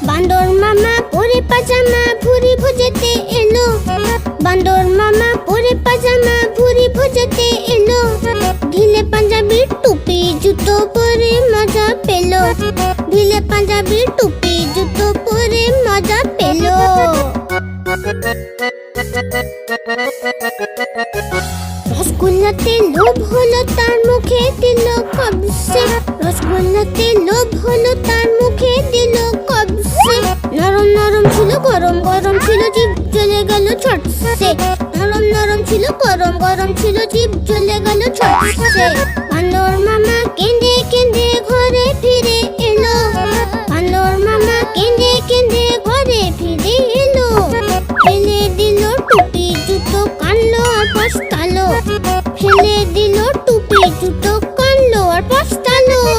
বান্দর মামা পরে পাজামা ভুরি ভুজেতে এলো। বান্দর মামা পরে পাজামা ভুরি ভুজেতে এলো। ঢিলে পাঞ্জাবি টুপি জুতো পরে মজা পেলো। ঢিলে পাঞ্জাবি টুপি জুতো পরে মজা পেলো। রসগোল্লাতে লোভ হলো তার মুখে দিল কবসে। রসগোল্লাতে লোভ হলো তার মুখে দিল কবসে। নরম নরম ছিল গরম গরম ছিল জিভ জ্বলে গেল ছটসে। নরম নরম ছিল গরম গরম ছিল জিভ জ্বলে গেল ছটসে। বান্দর মামা কেঁদে